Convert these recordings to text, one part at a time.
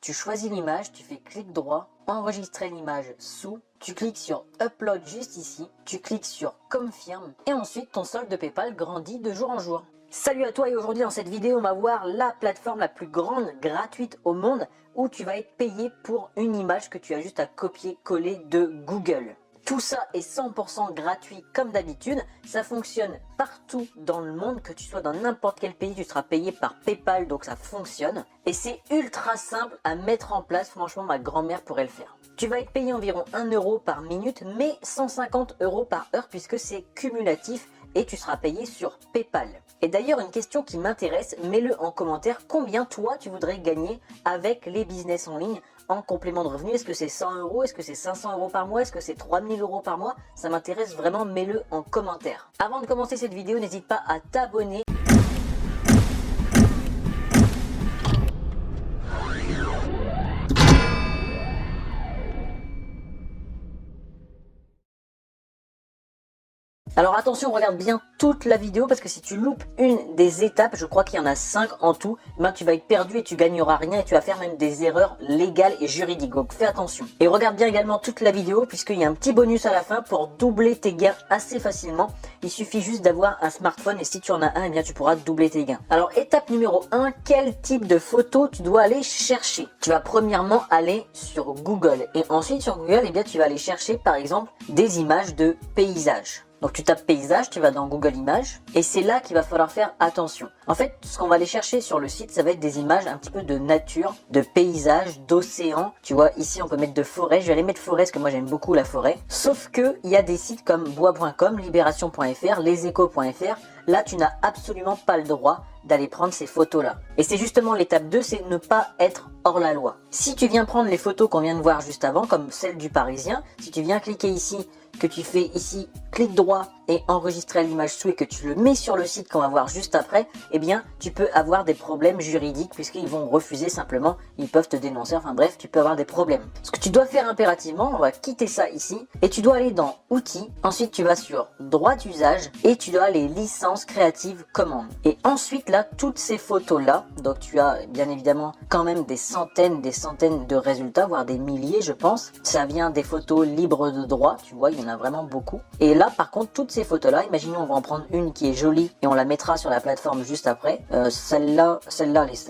tu choisis l'image, tu fais clic droit, enregistrer l'image sous, tu cliques sur Upload juste ici, tu cliques sur Confirme et ensuite ton solde de PayPal grandit de jour en jour. Salut à toi et aujourd'hui dans cette vidéo on va voir la plateforme la plus grande gratuite au monde où tu vas être payé pour une image que tu as juste à copier-coller de Google. Tout ça est 100% gratuit comme d'habitude, ça fonctionne partout dans le monde, que tu sois dans n'importe quel pays, tu seras payé par PayPal, donc ça fonctionne. Et c'est ultra simple à mettre en place, franchement ma grand-mère pourrait le faire. Tu vas être payé environ 1 euro par minute, mais 150 euros par heure puisque c'est cumulatif et tu seras payé sur PayPal. Et d'ailleurs une question qui m'intéresse, mets-le en commentaire, combien toi tu voudrais gagner avec les business en ligne en complément de revenus? Est-ce que c'est 100 euros? Est-ce que c'est 500 euros par mois? Est-ce que c'est 3000 euros par mois? Ça m'intéresse vraiment, mets-le en commentaire. Avant de commencer cette vidéo, n'hésite pas à t'abonner. Alors attention, regarde bien toute la vidéo parce que si tu loupes une des étapes, je crois qu'il y en a 5 en tout, ben tu vas être perdu et tu gagneras rien et tu vas faire même des erreurs légales et juridiques. Donc fais attention. Et regarde bien également toute la vidéo puisqu'il y a un petit bonus à la fin pour doubler tes gains assez facilement. Il suffit juste d'avoir un smartphone et si tu en as un, eh bien tu pourras doubler tes gains. Alors étape numéro 1, quel type de photo tu dois aller chercher? Tu vas premièrement aller sur Google et ensuite sur Google, eh bien tu vas aller chercher par exemple des images de paysages. Donc tu tapes paysage, tu vas dans Google Images et c'est là qu'il va falloir faire attention. En fait, ce qu'on va aller chercher sur le site, ça va être des images un petit peu de nature, de paysages, d'océan. Tu vois, ici on peut mettre de forêt. Je vais aller mettre forêt parce que moi j'aime beaucoup la forêt. Sauf que il y a des sites comme bois.com, libération.fr, leséchos.fr. Là, tu n'as absolument pas le droit d'aller prendre ces photos-là. Et c'est justement l'étape 2, c'est ne pas être hors la loi. Si tu viens prendre les photos qu'on vient de voir juste avant, comme celle du Parisien, si tu viens cliquer ici, que tu fais ici, clic droit et enregistrer l'image sous et que tu le mets sur le site qu'on va voir juste après, eh bien, tu peux avoir des problèmes juridiques puisqu'ils vont refuser simplement, ils peuvent te dénoncer, enfin bref, tu peux avoir des problèmes. Ce que tu dois faire impérativement, on va quitter ça ici et tu dois aller dans Outils, ensuite tu vas sur Droit d'usage et tu dois les licences créatives commandes. Et ensuite là, toutes ces photos-là, donc tu as bien évidemment quand même des centaines de résultats, voire des milliers je pense. Ça vient des photos libres de droit, tu vois, il y en a vraiment beaucoup. Et là par contre, toutes ces photos là, imaginons on va en prendre une qui est jolie et on la mettra sur la plateforme juste après. Celle-là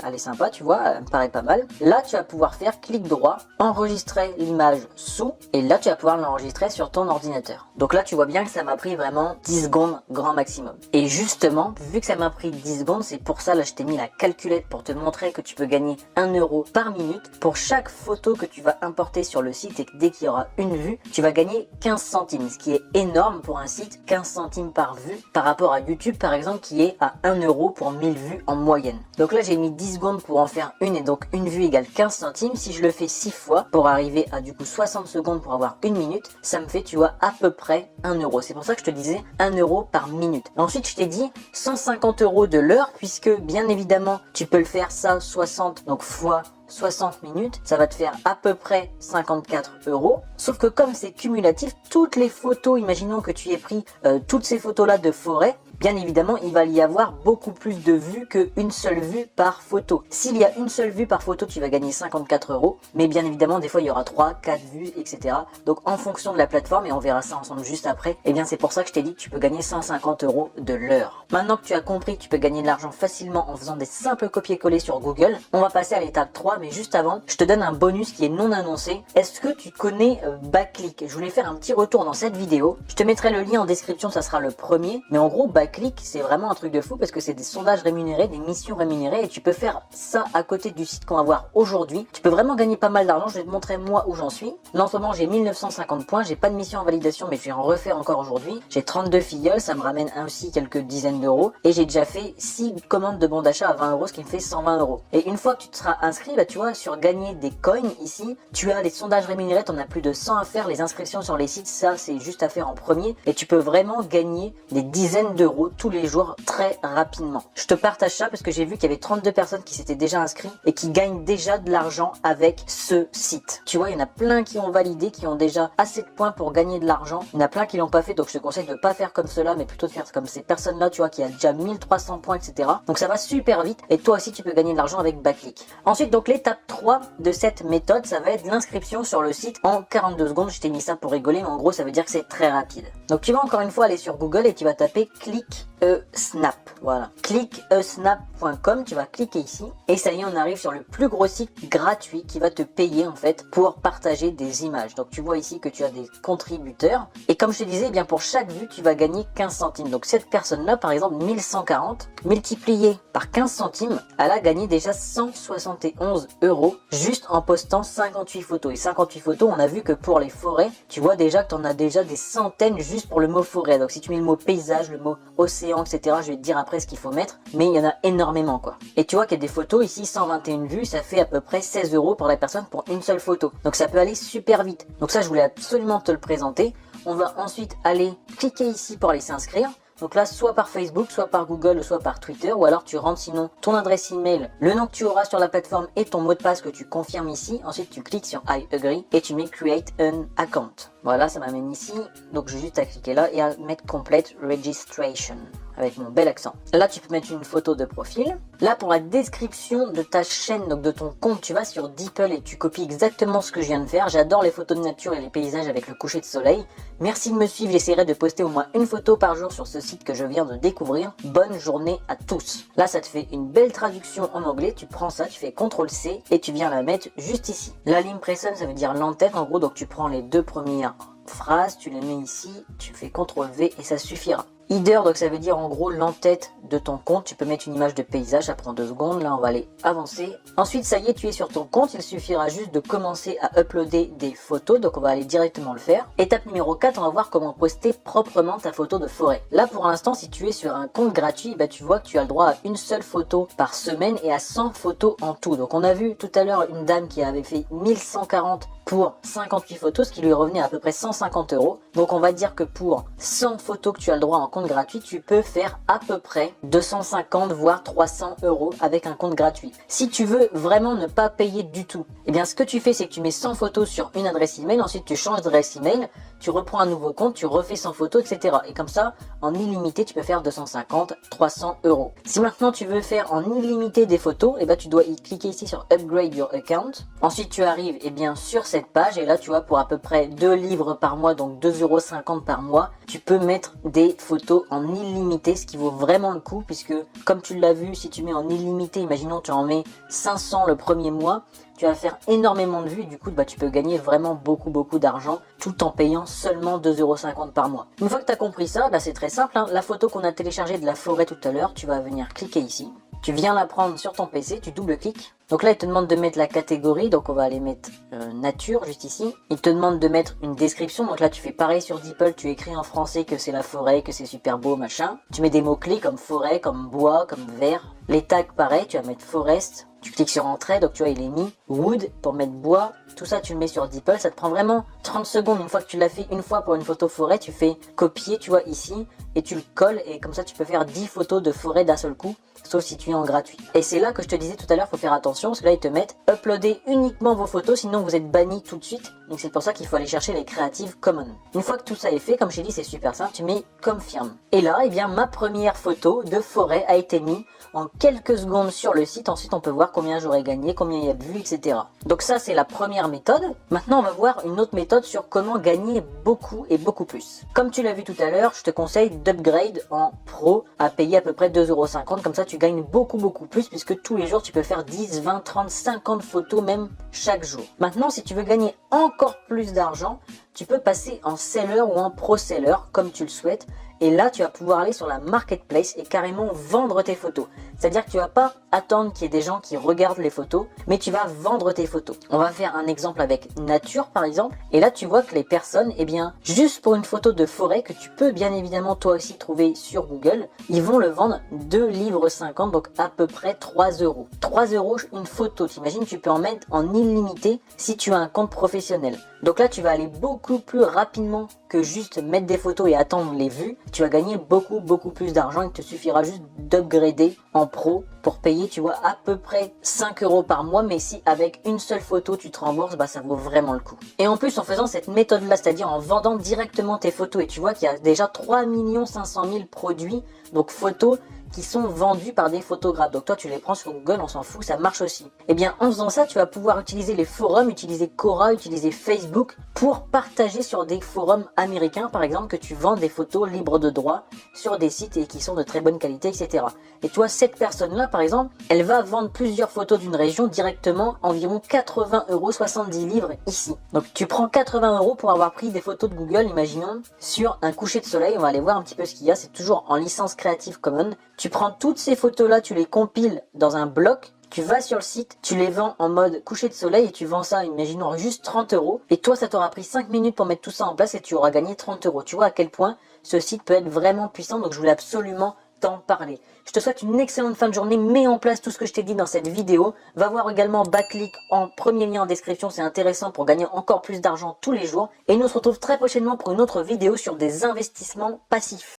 elle est sympa, tu vois, elle me paraît pas mal. Là tu vas pouvoir faire clic droit, enregistrer l'image sous et là tu vas pouvoir l'enregistrer sur ton ordinateur. Donc là tu vois bien que ça m'a pris vraiment 10 secondes grand maximum. Et justement, vu que ça m'a pris 10 secondes, c'est pour ça là je t'ai mis la calculette pour te montrer que tu peux gagner 1 euro par minute. Pour chaque photo que tu vas importer sur le site et que dès qu'il y aura une vue, tu vas gagner 15 centimes, ce qui est énorme pour un site, 15 centimes par vue par rapport à YouTube par exemple qui est à 1 euro pour 1000 vues en moyenne. Donc là j'ai mis 10 secondes pour en faire une et donc une vue égale 15 centimes. Si je le fais 6 fois pour arriver à du coup 60 secondes pour avoir une minute, ça me fait tu vois à peu près 1 euro. C'est pour ça que je te disais 1 euro par minute. Ensuite je t'ai dit 150 euros de l'heure puisque bien évidemment tu peux le faire ça 60 donc fois 60 minutes, ça va te faire à peu près 54 euros. Sauf que comme c'est cumulatif, toutes les photos, imaginons que tu aies pris toutes ces photos là de forêt, bien évidemment il va y avoir beaucoup plus de vues qu'une seule vue par photo. S'il y a une seule vue par photo, tu vas gagner 54 euros, mais bien évidemment des fois il y aura 3, 4 vues, etc. Donc en fonction de la plateforme, et on verra ça ensemble juste après, et bien c'est pour ça que je t'ai dit que tu peux gagner 150 euros de l'heure. Maintenant que tu as compris que tu peux gagner de l'argent facilement en faisant des simples copier-coller sur Google, on va passer à l'étape 3, mais juste avant, je te donne un bonus qui est non annoncé. Est-ce que tu connais Backclick? Je voulais faire un petit retour dans cette vidéo, je te mettrai le lien en description, ça sera le premier, mais en gros Backclick c'est vraiment un truc de fou parce que c'est des sondages rémunérés, des missions rémunérées et tu peux faire ça à côté du site qu'on va voir aujourd'hui. Tu peux vraiment gagner pas mal d'argent, je vais te montrer moi où j'en suis. Là en ce moment j'ai 1950 points, j'ai pas de mission en validation mais je vais en refaire encore aujourd'hui. J'ai 32 filleuls, ça me ramène aussi quelques dizaines d'euros et j'ai déjà fait 6 commandes de bons d'achat à 20 euros, ce qui me fait 120 euros. Et une fois que tu te seras inscrit, bah tu vois, sur gagner des coins ici, tu as les sondages rémunérés, t'en as plus de 100 à faire, les inscriptions sur les sites, ça c'est juste à faire en premier et tu peux vraiment gagner des dizaines d'euros € tous les jours très rapidement. Je te partage ça parce que j'ai vu qu'il y avait 32 personnes qui s'étaient déjà inscrites et qui gagnent déjà de l'argent avec ce site. Tu vois, il y en a plein qui ont validé, qui ont déjà assez de points pour gagner de l'argent. Il y en a plein qui l'ont pas fait, donc je te conseille de pas faire comme cela, mais plutôt de faire comme ces personnes-là, tu vois, qui a déjà 1300 points, etc. Donc ça va super vite et toi aussi tu peux gagner de l'argent avec Backclick. Ensuite, donc l'étape 3 de cette méthode, ça va être l'inscription sur le site en 42 secondes. Je t'ai mis ça pour rigoler, mais en gros ça veut dire que c'est très rapide. Donc tu vas encore une fois aller sur Google et tu vas taper ClickASnap. Voilà, ClickASnap.com, tu vas cliquer ici et ça y est, on arrive sur le plus gros site gratuit qui va te payer en fait pour partager des images. Donc tu vois ici que tu as des contributeurs et comme je te disais, eh bien pour chaque vue tu vas gagner 15 centimes. Donc cette personne là par exemple 1140 multiplié par 15 centimes, elle a gagné déjà 171 € juste en postant 58 photos. Et 58 photos, on a vu que pour les forêts, tu vois déjà que tu en as déjà des centaines juste pour le mot forêt. Donc si tu mets le mot paysage, le mot océan, etc., je vais te dire après ce qu'il faut mettre, mais il y en a énormément quoi. Et tu vois qu'il y a des photos ici, 121 vues, ça fait à peu près 16 € pour la personne pour une seule photo. Donc ça peut aller super vite. Donc ça, je voulais absolument te le présenter. On va ensuite aller cliquer ici pour aller s'inscrire. Donc là, soit par Facebook, soit par Google, soit par Twitter, ou alors tu rentres sinon ton adresse email, le nom que tu auras sur la plateforme et ton mot de passe que tu confirmes ici. Ensuite, tu cliques sur I agree et tu mets Create an account. Voilà, ça m'amène ici. Donc j'ai juste à cliquer là et à mettre Complete Registration avec mon bel accent. Là, tu peux mettre une photo de profil. Là, pour la description de ta chaîne, donc de ton compte, tu vas sur DeepL et tu copies exactement ce que je viens de faire. J'adore les photos de nature et les paysages avec le coucher de soleil. Merci de me suivre, j'essaierai de poster au moins une photo par jour sur ce site que je viens de découvrir. Bonne journée à tous. Là, ça te fait une belle traduction en anglais. Tu prends ça, tu fais CTRL-C et tu viens la mettre juste ici. La l'impression, ça veut dire l'entête en gros, donc tu prends les deux premières phrases, tu les mets ici, tu fais CTRL-V et ça suffira. Header, donc ça veut dire en gros l'entête de ton compte. Tu peux mettre une image de paysage, ça prend 2 secondes. Là, on va aller avancer. Ensuite, ça y est, tu es sur ton compte. Il suffira juste de commencer à uploader des photos. Donc, on va aller directement le faire. Étape numéro 4, on va voir comment poster proprement ta photo de forêt. Là, pour l'instant, si tu es sur un compte gratuit, bah, tu vois que tu as le droit à une seule photo par semaine et à 100 photos en tout. Donc, on a vu tout à l'heure une dame qui avait fait 1140 pour 58 photos, ce qui lui revenait à peu près 150 €. Donc, on va dire que pour 100 photos que tu as le droit en compte gratuit, tu peux faire à peu près 250 voire 300 € avec un compte gratuit. Si tu veux vraiment ne pas payer du tout, eh bien ce que tu fais, c'est que tu mets 100 photos sur une adresse email, ensuite tu changes d'adresse email, tu reprends un nouveau compte, tu refais 100 photos, etc. Et comme ça, en illimité, tu peux faire 250, 300 €. Si maintenant tu veux faire en illimité des photos, eh ben tu dois y cliquer ici sur Upgrade Your Account. Ensuite, tu arrives eh bien sur cette page et là, tu vois, pour à peu près 2 livres par mois, donc 2,50 € par mois, tu peux mettre des photos en illimité, ce qui vaut vraiment le coup puisque, comme tu l'as vu, si tu mets en illimité, imaginons tu en mets 500 le premier mois, tu vas faire énormément de vues et du coup bah, tu peux gagner vraiment beaucoup d'argent tout en payant seulement 2,50 € par mois. Une fois que tu as compris ça, bah, c'est très simple, hein. La photo qu'on a téléchargée de la forêt tout à l'heure, tu vas venir cliquer ici. Tu viens la prendre sur ton PC, tu double-cliques. Donc là, il te demande de mettre la catégorie, donc on va aller mettre nature juste ici. Il te demande de mettre une description, donc là tu fais pareil sur DeepL, tu écris en français que c'est la forêt, que c'est super beau, machin. Tu mets des mots-clés comme forêt, comme bois, comme vert. Les tags, pareil, tu vas mettre forest. Tu cliques sur entrée, donc tu vois il est mis wood pour mettre bois, tout ça tu le mets sur DeepL, ça te prend vraiment 30 secondes. Une fois que tu l'as fait une fois pour une photo forêt, tu fais copier, tu vois ici, et tu le colles et comme ça tu peux faire 10 photos de forêt d'un seul coup, sauf si tu es en gratuit. Et c'est là que je te disais tout à l'heure, faut faire attention, parce que là ils te mettent uploader uniquement vos photos, sinon vous êtes banni tout de suite. Donc c'est pour ça qu'il faut aller chercher les Creative Commons. Une fois que tout ça est fait, comme je t'ai dit, c'est super simple, tu mets confirme. Et là, eh bien ma première photo de forêt a été mise en quelques secondes sur le site. Ensuite on peut voir combien j'aurais gagné, combien il y a de vues, etc. Donc ça c'est la première méthode. Maintenant on va voir une autre méthode sur comment gagner beaucoup et beaucoup plus. Comme tu l'as vu tout à l'heure, je te conseille d'upgrade en pro à payer à peu près 2,50 €. Comme ça tu gagnes beaucoup plus puisque tous les jours tu peux faire 10, 20, 30, 50 photos même chaque jour. Maintenant si tu veux gagner encore plus d'argent, tu peux passer en seller ou en pro seller comme tu le souhaites. Et là, tu vas pouvoir aller sur la marketplace et carrément vendre tes photos. C'est-à-dire que tu vas pas attendre qu'il y ait des gens qui regardent les photos, mais tu vas vendre tes photos. On va faire un exemple avec nature par exemple. Et là, tu vois que les personnes, eh bien, juste pour une photo de forêt que tu peux bien évidemment toi aussi trouver sur Google, ils vont le vendre 2,50 livres, donc à peu près 3 €. 3 € une photo, t'imagines, tu peux en mettre en illimité si tu as un compte professionnel. Donc là, tu vas aller beaucoup plus rapidement que juste mettre des photos et attendre les vues. Tu vas gagner beaucoup plus d'argent. Il te suffira juste d'upgrader en pro pour payer, tu vois, à peu près 5 € par mois. Mais si avec une seule photo, tu te rembourses, bah ça vaut vraiment le coup. Et en plus, en faisant cette méthode-là, c'est-à-dire en vendant directement tes photos, et tu vois qu'il y a déjà 3 500 000 produits, donc photos, qui sont vendus par des photographes. Donc toi tu les prends sur Google, on s'en fout, ça marche aussi. Et bien en faisant ça, tu vas pouvoir utiliser les forums, utiliser Quora, utiliser Facebook pour partager sur des forums américains par exemple que tu vends des photos libres de droit sur des sites et qui sont de très bonne qualité, etc. Et toi cette personne-là par exemple, elle va vendre plusieurs photos d'une région directement environ 80 €, 70 livres ici. Donc tu prends 80 € pour avoir pris des photos de Google, imaginons, sur un coucher de soleil. On va aller voir un petit peu ce qu'il y a, c'est toujours en licence Creative Commons. Tu prends toutes ces photos-là, tu les compiles dans un bloc, tu vas sur le site, tu les vends en mode coucher de soleil et tu vends ça, imaginons, juste 30 €. Et toi, ça t'aura pris 5 minutes pour mettre tout ça en place et tu auras gagné 30 €. Tu vois à quel point ce site peut être vraiment puissant, donc je voulais absolument t'en parler. Je te souhaite une excellente fin de journée, mets en place tout ce que je t'ai dit dans cette vidéo. Va voir également Backliq en premier lien en description, c'est intéressant pour gagner encore plus d'argent tous les jours. Et nous on se retrouve très prochainement pour une autre vidéo sur des investissements passifs.